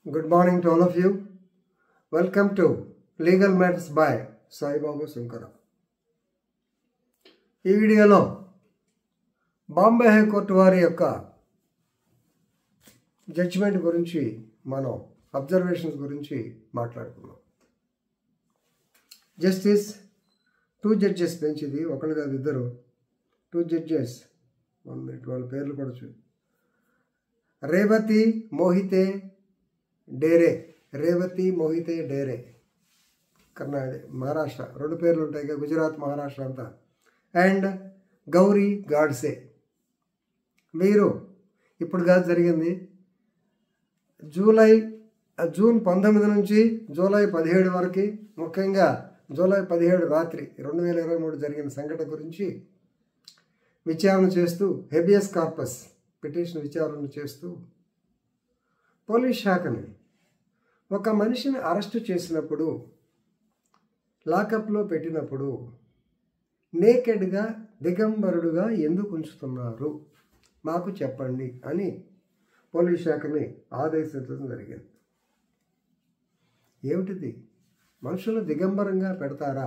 Good morning to all of you. Welcome to Legal Matters by Sai Baba Sunkara. ఈ వీడియోలో Bombay high court వారి యొక్క judgement గురించి మనం అబ్జర్వేషన్స్ గురించి మాట్లాడుకున్నాం. జస్టిస్ 2 జడ్జెస్ బెంచ్ ఇది, ఒకళ్ళు కాదు ఇద్దరు, 2 జడ్జెస్. 1 minute వాళ్ళ పేర్లు కూడా చూ. రేవతి మోహితే డేరే కర్ణాటక మహారాష్ట్ర, 2 పేర్లు ఉంటాయి కదా, గుజరాత్ మహారాష్ట్ర అంతా. అండ్ గౌరీ గాడ్సే. వీరు ఇప్పుడు కాదు జరిగింది, జూన్ 19 నుంచి జూలై 17 వరకు, ముఖ్యంగా జూలై 17 రాత్రి 2023 జరిగిన సంఘటన గురించి విచారణ చేస్తూ, హెబియస్ కార్పస్ పిటిషన్ విచారణ చేస్తూ పోలీస్ శాఖని ఒక మనిషిని అరెస్టు చేసినప్పుడు, లాకప్లో పెట్టినప్పుడు నేకెడ్గా దిగంబరుడుగా ఎందుకు ఉంచుతున్నారు మాకు చెప్పండి అని పోలీస్ శాఖని ఆదేశించడం జరిగింది. ఏమిటిది? మనుషులు దిగంబరంగా పెడతారా,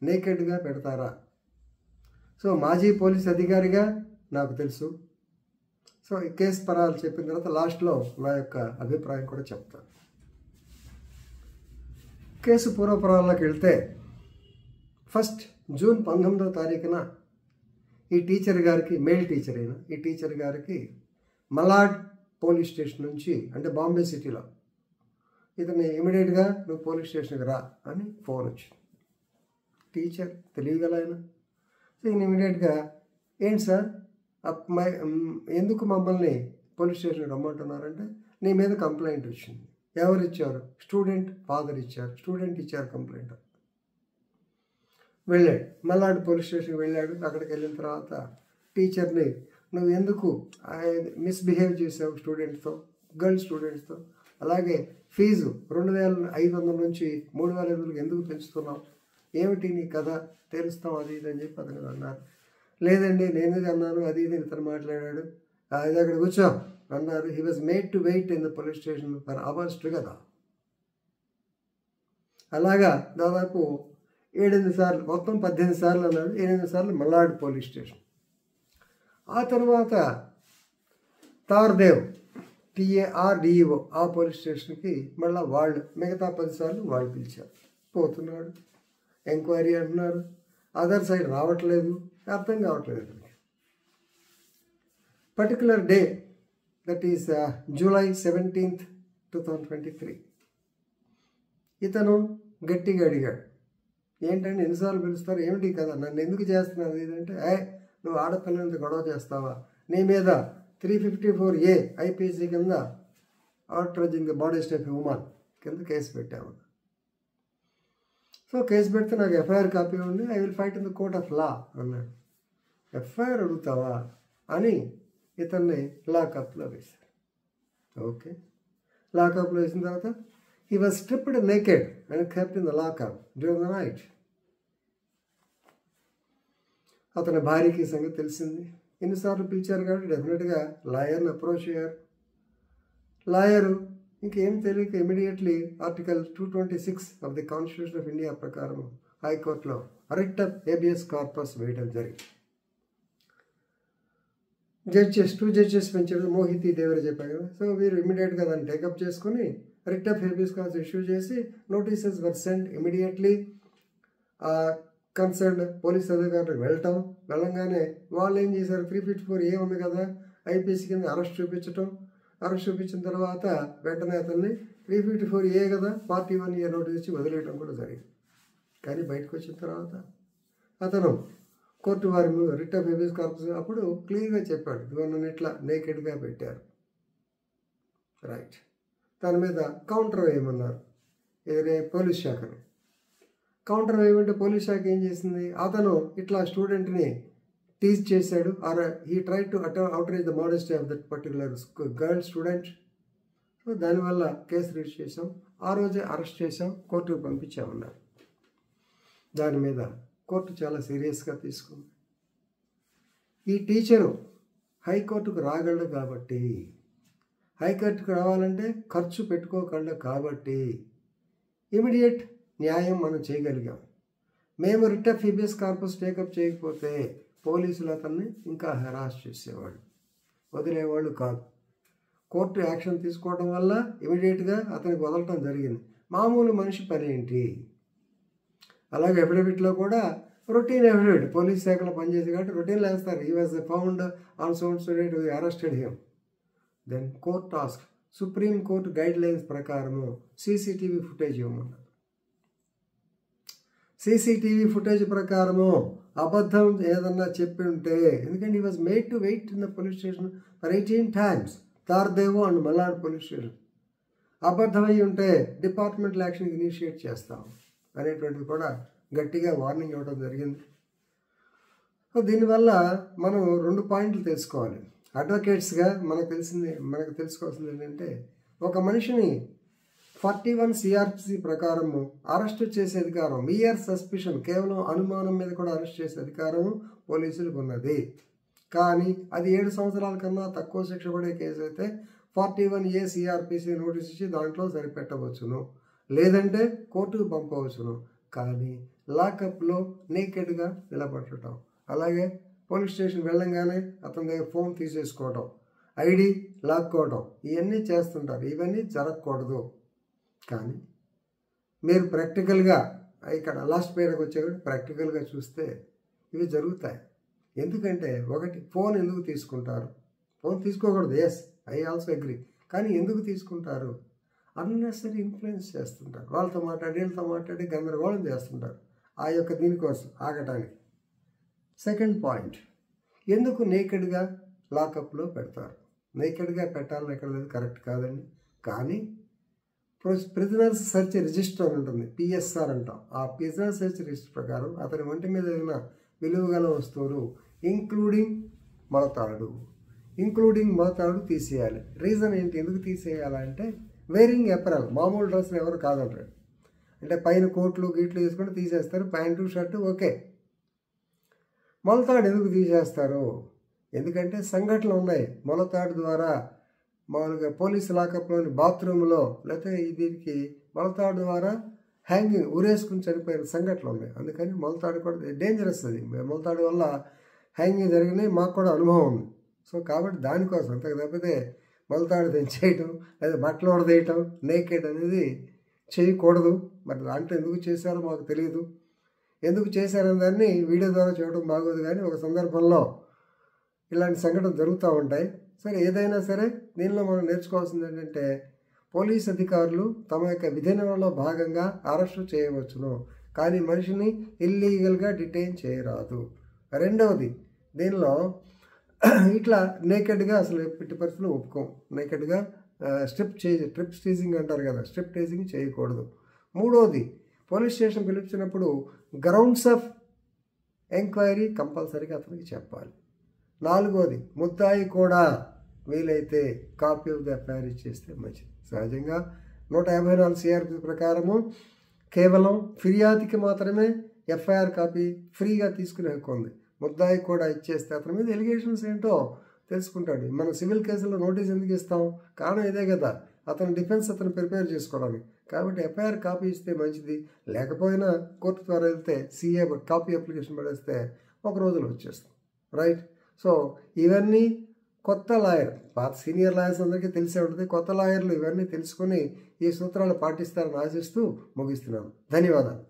నేకెడ్గా పెడతారా? సో మాజీ పోలీస్ అధికారిగా నాకు తెలుసు. సో ఈ కేసు పరాలు చెప్పిన తర్వాత లాస్ట్లో నా యొక్క అభిప్రాయం కూడా చెప్తాను. కేసు పూర్వపరాల్లోకి వెళ్తే, ఫస్ట్ జూన్ 19వ తారీఖున ఈ టీచర్ గారికి, మెయిల్ టీచర్ అయినా ఈ టీచర్ గారికి మలాడ్ పోలీస్ స్టేషన్ నుంచి, అంటే బాంబే సిటీలో, ఇతన్ని ఇమీడియట్గా నువ్వు పోలీస్ స్టేషన్కి రా అని ఫోన్ వచ్చింది. టీచర్ తెలియగల ఆయన. సో ఈయన ఇమీడియట్గా, ఏంటి సార్ ఎందుకు మమ్మల్ని పోలీస్ స్టేషన్కి రమ్మంటున్నారంటే, నీ మీద కంప్లైంట్ వచ్చింది. ఎవరు ఇచ్చారు? స్టూడెంట్ ఫాదర్ ఇచ్చారు. స్టూడెంట్ ఇచ్చారు కంప్లైంట్. వెళ్ళాడు, మల్లాడు పోలీస్ స్టేషన్కి వెళ్ళాడు. అక్కడికి వెళ్ళిన తర్వాత టీచర్ని, నువ్వు ఎందుకు మిస్బిహేవ్ చేసావు స్టూడెంట్స్తో, గర్ల్ స్టూడెంట్స్తో, అలాగే ఫీజు 2500 నుంచి 3500 ఎందుకు పెంచుతున్నావు, ఏమిటి నీ కథ, తెలుస్తాం అది ఇది అని చెప్పి అతను అన్నారు. లేదండి నేనేది అన్నాను, అది ఇది ఇతను మాట్లాడాడు. ఇది అక్కడ కూర్చో అన్నారు. He was made to wait in the police station for hours together. అలాగా దాదాపు 7-8 సార్లు, మొత్తం 18 సార్లు అన్నాడు. 8 సార్లు మల్లాడ్ పోలీస్ స్టేషన్. ఆ తర్వాత తార్దేవ్ TARDEO ఆ పోలీస్ స్టేషన్కి మళ్ళీ వాళ్ళు మిగతా 10 సార్లు వాళ్ళు పిలిచారు. పోతున్నాడు, ఎంక్వైరీ అంటున్నారు, అదర్ సైడ్ రావట్లేదు, అర్థం కావట్లేదు అతనికి. Particular day, that is July 17th, 2023, ఇతను గట్టిగా అడిగాడు, ఏంటంటే ఎన్నిసార్లు పిలుస్తారు, ఏమిటి కదా, నన్ను ఎందుకు చేస్తున్నారు ఇదంటే, నువ్వు ఆడపిల్లలతో గొడవ చేస్తావా, నీ మీద 354A IPC కింద outraging the body of women కింద కేసు పెట్టాము. సో కేసు పెడితే నాకు FIR కాపీ ఉంది, I will fight in the court of law అన్నాడు. FIR అడుగుతావా అని ఇతన్ని లాకప్లో వేశారు. ఓకే, లాకప్లో వేసిన తర్వాత he was stripped naked and kept in the lockup during the night. అతని భార్యకి సంగతి తెలిసింది. ఎన్నిసార్లు పిలిచారు కాబట్టి డెఫినెట్గా లాయర్ని అప్రోచ్ అయ్యారు. లాయరు ఇంకేం తెలియక immediately article 226 of the constitution of India ప్రకారం హైకోర్టులో రిట్ ఆఫ్ హేబియస్ కార్పస్ వేయడం జరిగింది. జడ్జెస్ 2 జడ్జెస్ పెంచారు, మోహితి దేవర చెప్పారు కదా. సో వీరు ఇమీడియట్గా దాన్ని టేకప్ చేసుకుని writ of habeas corpus issue చేసి notices were sent immediately. Concern police అధికారులకు వెళ్ళంగానే వాళ్ళు ఏం చేశారు, 354A ఉంది కదా IPC కింద అరెస్ట్ చూపించిన తర్వాత వెంటనే అతన్ని 354A కదా పార్టీ 1 year నోటీస్ ఇచ్చి వదిలేయడం కూడా జరిగింది. కానీ బయటకు వచ్చిన తర్వాత అతను కోర్టు వారి రిట్ ఆఫ్ హేబియస్ కార్పస్ అప్పుడు క్లియర్గా చెప్పాడు, నన్ను ఇట్లా నేకెడ్గా పెట్టారు, రైట్. దాని మీద కౌంటర్ వేయమన్నారు పోలీస్ శాఖని. కౌంటర్ వేయమంటే పోలీస్ శాఖ ఏం చేసింది, అతను ఇట్లా స్టూడెంట్ని టీజ్ చేశాడు, or he try to outrage the modesty of that particular girl student. So దానివల్ల కేసు రిజిస్టర్ చేసాం, ఆ రోజే అరెస్ట్ చేసాం, కోర్టుకు పంపించామన్నారు. దాని మీద కోర్టు చాలా సీరియస్గా తీసుకుంది. ఈ టీచరు హైకోర్టుకు రాగలడు కాబట్టి హైకోర్టుకు రావాలంటే ఖర్చు పెట్టుకోకుండా కాబట్టి ఇమీడియట్ న్యాయం మనం చేయగలిగాం. మేము writ of habeas corpus take up చేయకపోతే పోలీసులు అతన్ని ఇంకా హెరాస్ చేసేవాళ్ళు, వదిలేవాళ్ళు కాదు. కోర్టు యాక్షన్ తీసుకోవడం వల్ల ఇమీడియట్గా అతనికి వదలటం జరిగింది. మామూలు మనిషి పని ఏంటి? అలాగే అఫిడవిట్లో కూడా రొటీన్ అఫిడవిట్, పోలీస్ శాఖలో పనిచేసి కాబట్టి రొటీన్లో వేస్తారు. He was found on so and so date, we arrested him. Then court task supreme court guidelines ప్రకారము సీసీటీవీ ఫుటేజ్ ఇవ్వమన్నారు. సీసీటీవీ ఫుటేజ్ ప్రకారము అబద్ధం ఏదన్నా చెప్పి ఉంటే, ఎందుకంటే he was made to wait in the police station for 18 times, Tardeo and Malad police station. అబద్ధమై ఉంటే డిపార్ట్మెంటల్ యాక్షన్ ఇనిషియేట్ చేస్తాం అనేటువంటిది కూడా గట్టిగా వార్నింగ్ ఇవ్వడం జరిగింది. దీనివల్ల మనం 2 పాయింట్లు తెలుసుకోవాలి. అడ్వకేట్స్గా మనకు తెలుసుకోవాల్సింది ఏంటంటే, ఒక మనిషిని 41 CRPC ప్రకారము అరెస్టు చేసే అధికారం, మియర్ సస్పిషన్, కేవలం అనుమానం మీద కూడా అరెస్ట్ చేసే అధికారం పోలీసులకు ఉన్నది. కానీ అది 7 సంవత్సరాల కన్నా తక్కువ శిక్ష పడే కేసు అయితే 41A CRPC నోటీస్ ఇచ్చి దాంట్లో సరిపెట్టవచ్చును, లేదంటే కోర్టుకు పంపవచ్చును. కానీ లాకప్లో నేకెడ్గా నిలబడటం, అలాగే పోలీస్ స్టేషన్ వెళ్ళంగానే అతని దగ్గర ఫోన్ తీసేసుకోవడం, ఐడి లాక్కోవడం, ఇవన్నీ చేస్తుంటారు. ఇవన్నీ జరగకూడదు. కానీ మీరు ప్రాక్టికల్గా ఇక్కడ లాస్ట్ పేరుకి వచ్చేవాడు ప్రాక్టికల్గా చూస్తే ఇవి జరుగుతాయి. ఎందుకంటే ఒకటి, ఫోన్ ఎందుకు తీసుకుంటారు? ఫోన్ తీసుకోకూడదు, ఎస్ ఐ ఆల్సో అగ్రీ. కానీ ఎందుకు తీసుకుంటారు? అన్నెసరీ ఇన్ఫ్లుయెన్స్ చేస్తుంటారు. వాళ్ళతో మాట్లాడి వీళ్ళతో మాట్లాడి గందరగోళం చేస్తుంటారు ఆ యొక్క దీనికోసం ఆగటానికి. సెకండ్ పాయింట్, ఎందుకు నేకెడ్గా లాకప్లో పెడతారు? నేకెడ్గా పెట్టాలని ఎక్కడ లేదు, కరెక్ట్ కాదండి. కానీ ప్రిజనర్స్ సెర్చ్ రిజిస్టర్ అని ఉంటుంది, PSR అంటాం. ఆ ప్రిజనర్ సెర్చ్ రిజిస్టర్ ప్రకారం అతని ఒంటి మీద ఏదైనా విలువగల వస్తువులు ఇంక్లూడింగ్ మొలతాడు తీసేయాలి. రీజన్ ఏంటి, ఎందుకు తీసేయాలంటే వేరింగ్ అపరల్, మామూలు డ్రెస్సులు ఎవరు కాదంటారు. అంటే పైన కోట్లు గీట్లు వేసుకొని తీసేస్తారు, ప్యాంటు షర్టు ఓకే. మొలతాడు ఎందుకు తీసేస్తారు? ఎందుకంటే సంఘటనలు ఉన్నాయి. మొలతాడు ద్వారా మామూలుగా పోలీసు లాకప్లోని బాత్రూంలో లేకపోతే దీనికి మొలతాడు ద్వారా హ్యాంగింగ్ ఉరేసుకుని చనిపోయిన సంఘటనలు ఉన్నాయి. అందుకని మొలతాడు కూడా డేంజరస్. అది మొలతాడు వల్ల హ్యాంగింగ్ జరిగినాయి, మాకు కూడా అనుభవం ఉంది. సో కాబట్టి దానికోసం, అంతకు తప్పితే మొలతాడు తెంచేయటం లేదా బట్టలు ఉడదేయటం నేకెడ్ అనేది చేయకూడదు. మరి దాంట్లో ఎందుకు చేశారో మాకు తెలియదు. ఎందుకు చేశారని దాన్ని వీడియో ద్వారా చూడటం బాగోదు. కానీ ఒక సందర్భంలో ఇలాంటి సంఘటనలు జరుగుతూ ఉంటాయి. సరే, ఏదైనా సరే దీనిలో మనం నేర్చుకోవాల్సింది ఏంటంటే, పోలీస్ అధికారులు తమ యొక్క విధానంలో భాగంగా అరెస్టు చేయవచ్చును, కానీ మనిషిని ఇల్లీగల్గా డిటైన్ చేయరాదు. రెండవది, దీనిలో ఇట్లా నేకెడ్గా అసలు ఎట్టి పరిస్థితుల్లో ఒప్పుకోం. నేకెడ్గా ట్రిప్ టీజింగ్ అంటారు కదా, స్ట్రిప్ టీజింగ్ చేయకూడదు. మూడవది, పోలీస్ స్టేషన్ పిలిపించినప్పుడు గ్రౌండ్స్ ఆఫ్ ఎంక్వైరీ కంపల్సరీగా అతనికి చెప్పాలి. నాలుగవది, ముద్దాయి కూడా వీలైతే కాపీ ఆఫ్ ది ఎఫ్ఐఆర్ ఇచ్చేస్తే మంచిది. సహజంగా 154 CRPC ప్రకారము కేవలం ఫిర్యాదుకి మాత్రమే ఎఫ్ఐఆర్ కాపీ ఫ్రీగా తీసుకునే హక్కు ఉంది. ముద్దాయి కూడా ఇచ్చేస్తే అతని మీద ఎలిగేషన్స్ ఏంటో తెలుసుకుంటాడు. మనం సివిల్ కేసులో నోటీస్ ఎందుకు ఇస్తాం? కారణం ఇదే కదా, అతని డిఫెన్స్ అతను ప్రిపేర్ చేసుకోవడానికి. కాబట్టి ఎఫ్ఐఆర్ కాపీ ఇస్తే మంచిది. లేకపోయినా కోర్టు ద్వారా వెళ్తే CA కాపీ అప్లికేషన్ పడేస్తే ఒక రోజులో వచ్చేస్తాం. రైట్. సో ఇవన్నీ కొత్త లాయర్, పాత సీనియర్ లాయర్స్ అందరికీ తెలిసే ఉంటుంది. కొత్త లాయర్లు ఇవన్నీ తెలుసుకొని ఈ సూత్రాలు పాటిస్తారని ఆశిస్తూ ముగిస్తున్నాను. ధన్యవాదాలు.